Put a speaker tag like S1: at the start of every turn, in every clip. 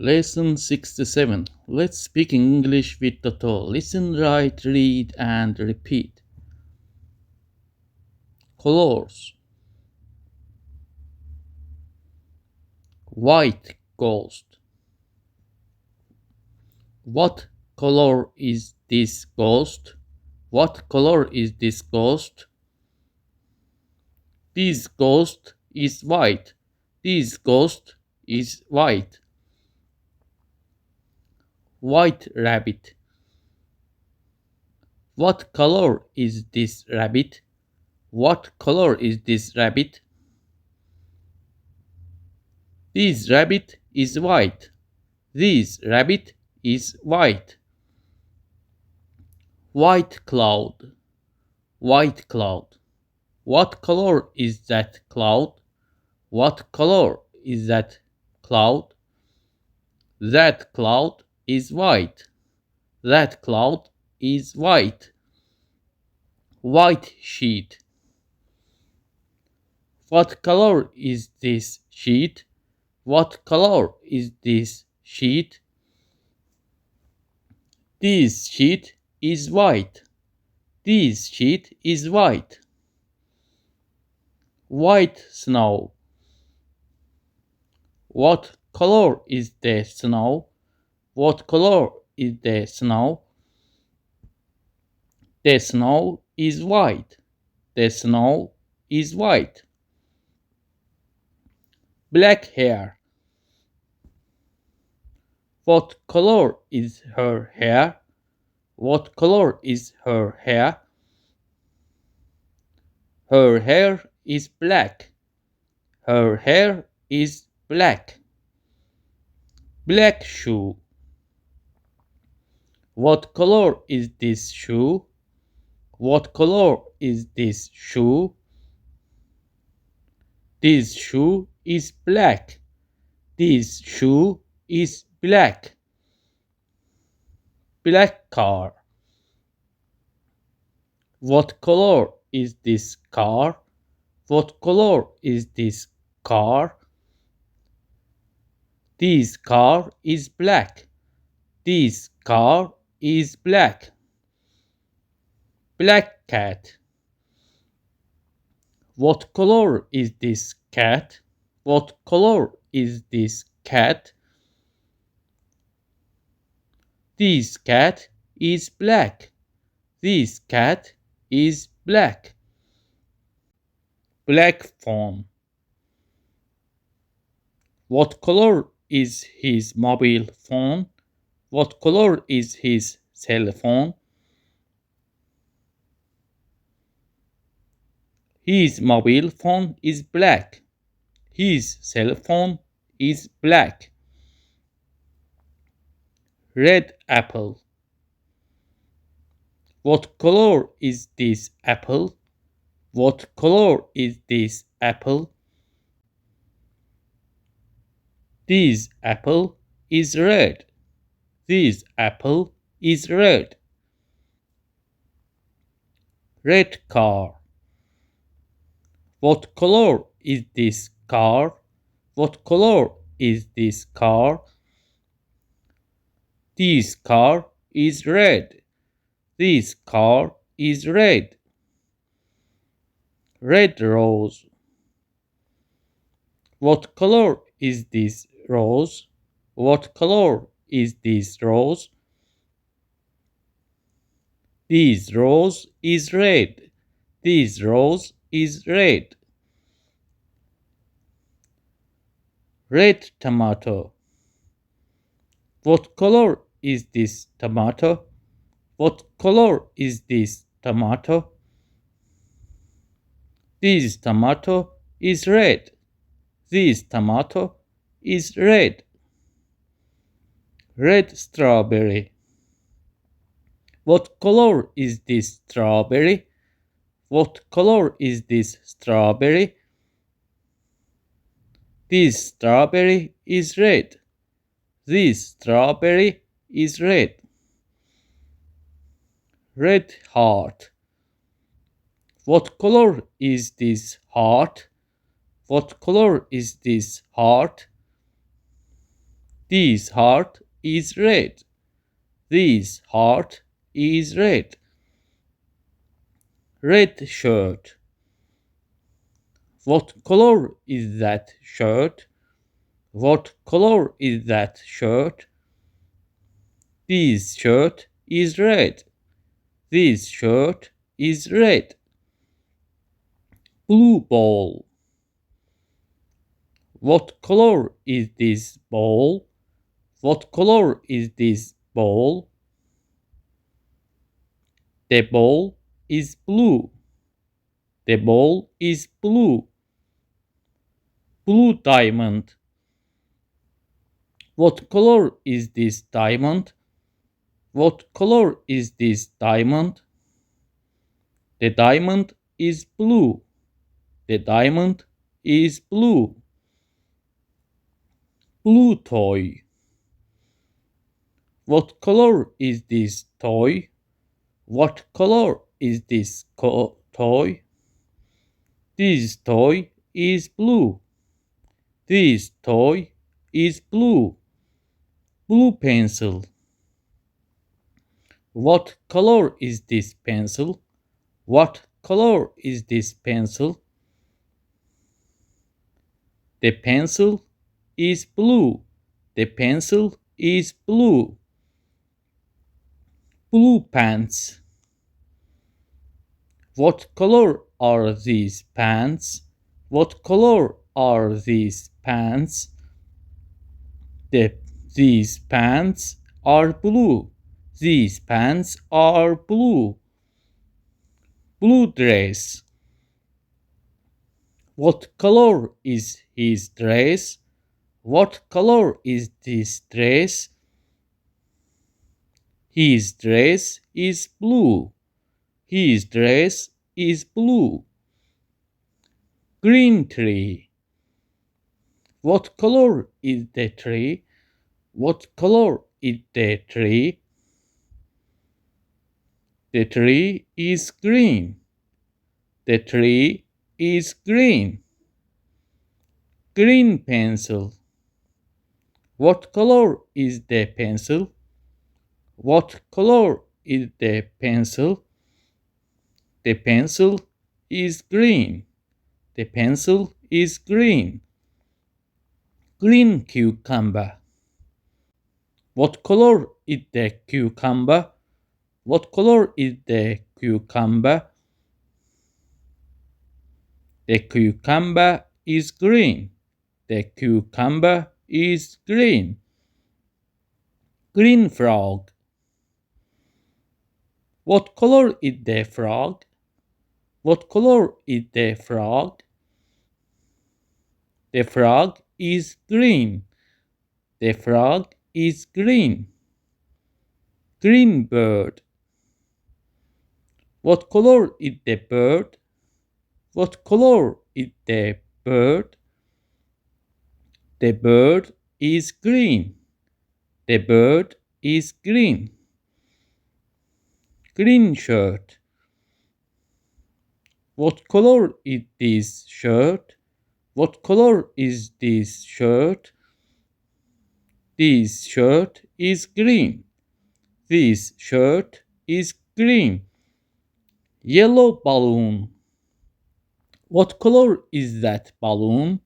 S1: Lesson 67. Let's speak English with Toto. Listen, write, read, and repeat. Colors. White ghost. What color is this ghost? What color is this ghost? This ghost is white. This ghost is white. White rabbit. What color is this rabbit? What color is this rabbit? This rabbit is white. This rabbit is white. White cloud. White cloud. What color is that cloud? What color is that cloud? That cloud is white. That cloud is white. White sheet. What color is this sheet? What color is this sheet? This sheet is white. This sheet is white. White snow. What color is the snow? What color is the snow? The snow is white. The snow is white. Black hair. What color is her hair? What color is her hair? Her hair is black. Her hair is black. Black shoe. What color is this shoe? What color is this shoe? This shoe is black. This shoe is black. Black car. What color is this car? What color is this car? This car is black. This car is black. Black cat. What color is this cat? What color is this cat? This cat is black. This cat is black. Black phone. What color is his mobile phone? What color is his cell phone? His mobile phone is black. His cell phone is black. Red apple. What color is this apple? What color is this apple? This apple is red. This apple is red. Red car. What color is this car? What color is this car? This car is red. This car is red. Red rose. What color is this rose? What color is this rose? This rose is red. This rose is red. Red tomato. What color is this tomato? What color is this tomato? This tomato is red. This tomato is red. Red strawberry. What color is this strawberry? What color is this strawberry? This strawberry is red. This strawberry is red. Red heart. What color is this heart? What color is this heart? This heart is red. This heart is red. Red shirt. What color is that shirt? What color is that shirt? This shirt is red. This shirt is red. Blue ball. What color is this ball? What color is this ball? The ball is blue. The ball is blue. Blue diamond. What color is this diamond? What color is this diamond? The diamond is blue. The diamond is blue. Blue toy. What color is this toy? What color is this toy? This toy is blue. This toy is blue. Blue pencil. What color is this pencil? What color is this pencil? The pencil is blue. The pencil is blue. Blue pants. What color are these pants? What color are these pants? These pants are blue. These pants are blue. Blue dress. What color is his dress? What color is this dress? His dress is blue. His dress is blue. Green tree. What color is the tree? What color is the tree? The tree is green. The tree is green. Green pencil. What color is the pencil? What color is the pencil? The pencil is green. The pencil is green. Green cucumber. What color is the cucumber? What color is the cucumber? The cucumber is green. The cucumber is green. Green frog. What color is the frog? What color is the frog? The frog is green. The frog is green. Green bird. What color is the bird? What color is the bird? The bird is green. The bird is green. Green shirt. What color is this shirt? What color is this shirt? This shirt is green. This shirt is green. Yellow balloon. What color is that balloon?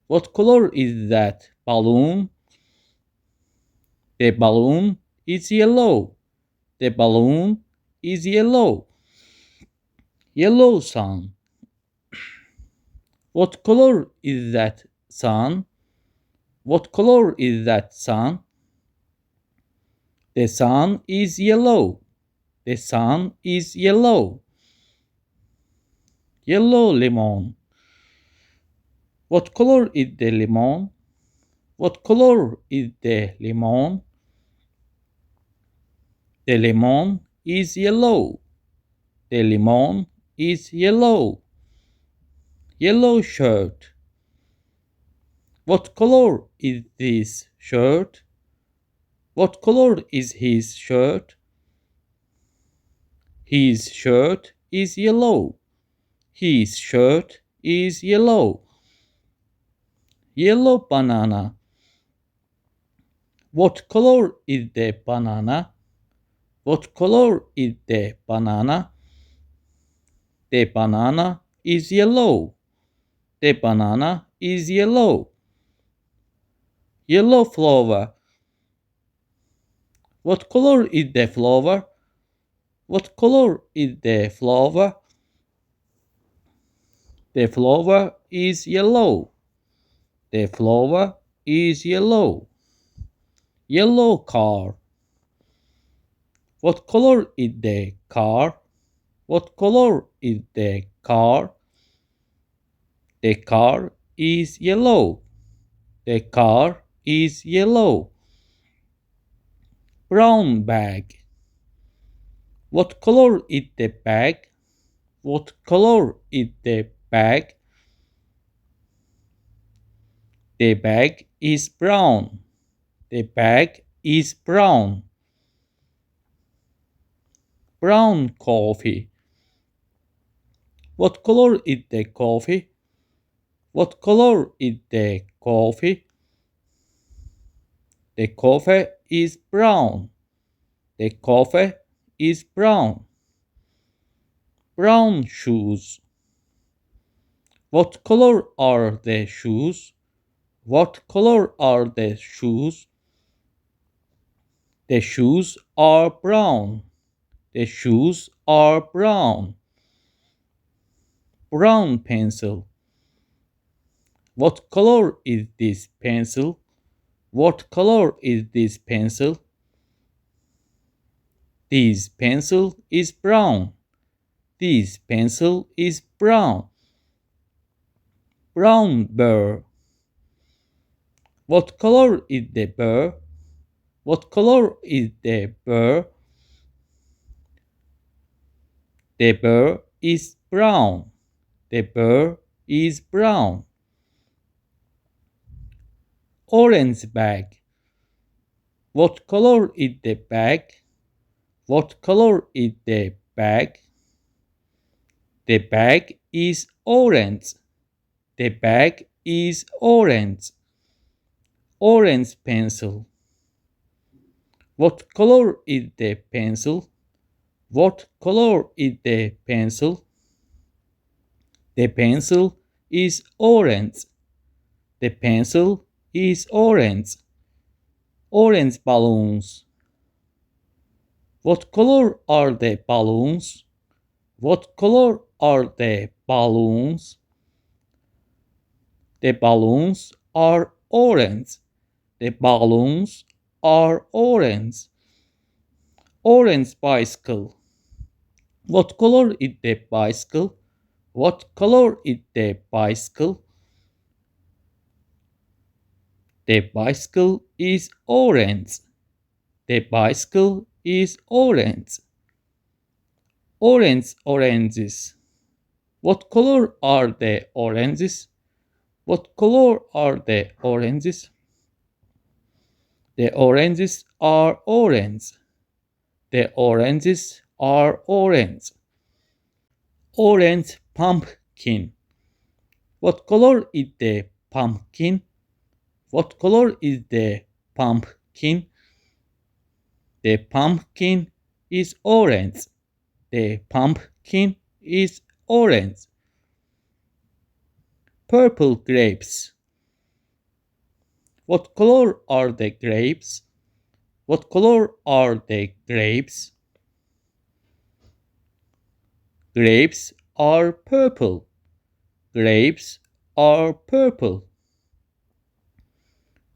S1: What color is that balloon? The balloon is yellow. The balloon is yellow. Yellow sun. What color is that sun? What color is that sun? The sun is yellow. The sun is yellow. Yellow lemon. What color is the lemon? What color is the lemon? The lemon is yellow. The lemon is yellow. Yellow shirt. What color is this shirt? What color is his shirt? His shirt is yellow. His shirt is yellow. Yellow banana. What color is the banana? What color is the banana? The banana is yellow. The banana is yellow. Yellow flower. What color is the flower? What color is the flower? The flower is yellow. The flower is yellow. Yellow car. What color is the car? What color is the car? The car is yellow. The car is yellow. Brown bag. What color is the bag? What color is the bag? The bag is brown. The bag is brown. Brown coffee. What color is the coffee? What color is the coffee? The coffee is brown. The coffee is brown. Brown shoes. What color are the shoes? What color are the shoes? The shoes are brown. The shoes are brown. Brown pencil. What color is this pencil? What color is this pencil? This pencil is brown. This pencil is brown. Brown bear. What color is the bear? What color is the bear? The bear is brown. The bear is brown. Orange bag. What color is the bag? What color is the bag? The bag is orange. The bag is orange. Orange pencil. What color is the pencil? What color is the pencil? The pencil is orange. The pencil is orange. Orange balloons. What color are the balloons? What color are the balloons? The balloons are orange. The balloons are orange. Orange bicycle. What color is the bicycle? What color is the bicycle? The bicycle is orange. The bicycle is orange. Orange oranges. What color are the oranges? What color are the oranges? The oranges are orange. The oranges are orange. Orange pumpkin. What color is the pumpkin? What color is the pumpkin? The pumpkin is orange. The pumpkin is orange. Purple grapes. What color are the grapes? What color are the grapes? Grapes are purple. Grapes are purple.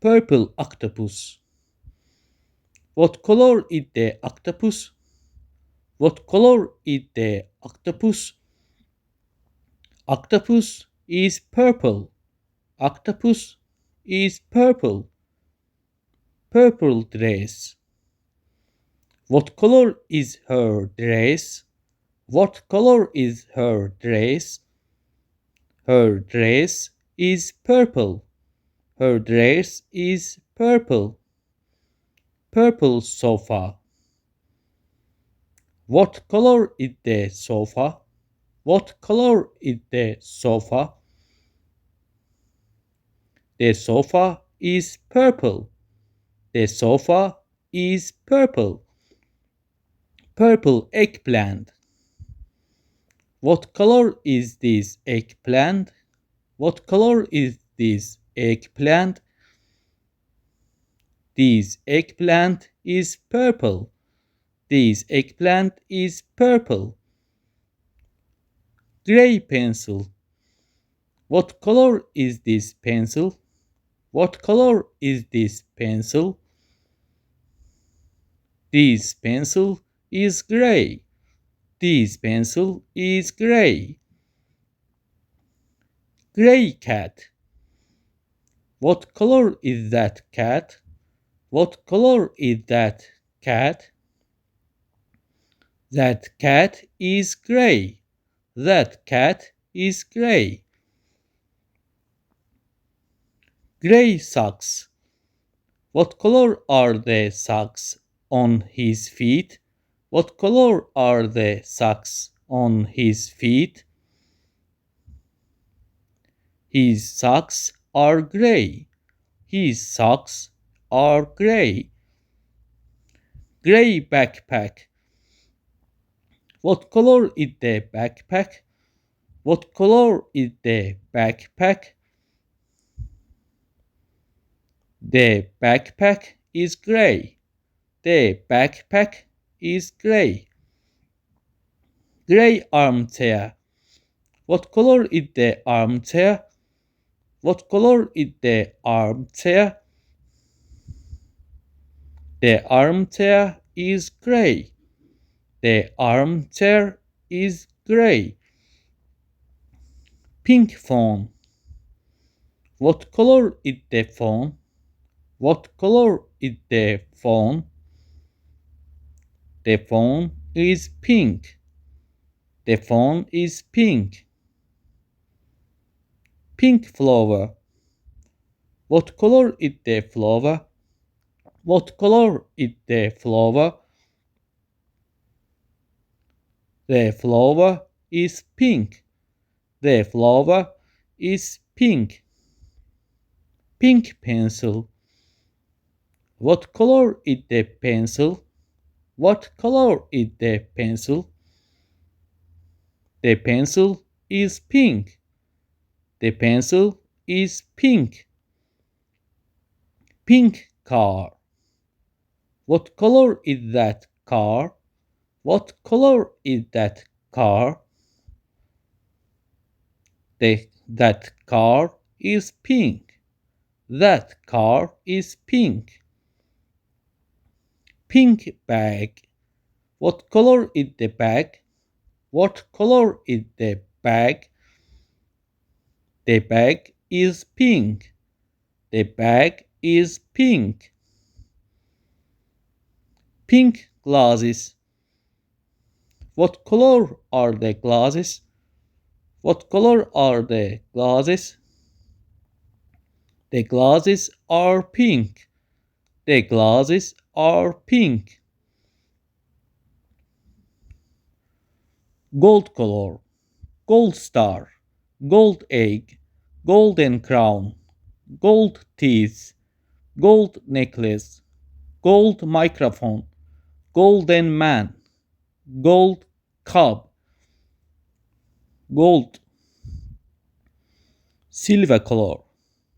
S1: Purple octopus. What color is the octopus? What color is the octopus? Octopus is purple. Octopus is purple. Purple dress. What color is her dress? What color is her dress? Her dress is purple. Her dress is purple. Purple sofa. What color is the sofa? What color is the sofa? The sofa is purple. The sofa is purple. Purple eggplant. What color is this eggplant? What color is this eggplant? This eggplant is purple. This eggplant is purple. Gray pencil. What color is this pencil? What color is this pencil? This pencil is gray. This pencil is gray. Gray cat. What color is that cat? What color is that cat? That cat is gray. That cat is gray. Gray socks. What color are the socks on his feet? What color are the socks on his feet? His socks are gray. His socks are gray. Gray backpack. What color is the backpack? What color is the backpack? The backpack is gray. The backpack is gray. Gray armchair. What color is the armchair? What color is the armchair? The armchair is gray. The armchair is gray. Pink phone. What color is the phone? What color is the phone? The phone is pink. The phone is pink. Pink flower. What color is the flower? What color is the flower? The flower is pink. The flower is pink. Pink pencil. What color is the pencil? What color is the pencil? The pencil is pink. The pencil is pink. Pink car. What color is that car? What color is that car? That car is pink. That car is pink. Pink bag. What color is the bag? What color is the bag? The bag is pink. The bag is pink. Pink glasses. What color are the glasses? What color are the glasses? The glasses are pink. The glasses are pink. Gold color. Gold star. Gold egg. Golden crown. Gold teeth. Gold necklace. Gold microphone. Golden man. Gold cup. Gold. Silver color.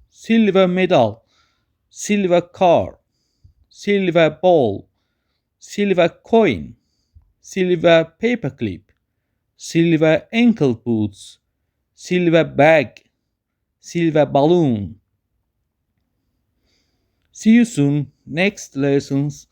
S1: Silver medal. Silver car. Silver ball. Silver coin. Silver paperclip. Silver ankle boots. Silver bag. Silver balloon. See you soon. Next lessons.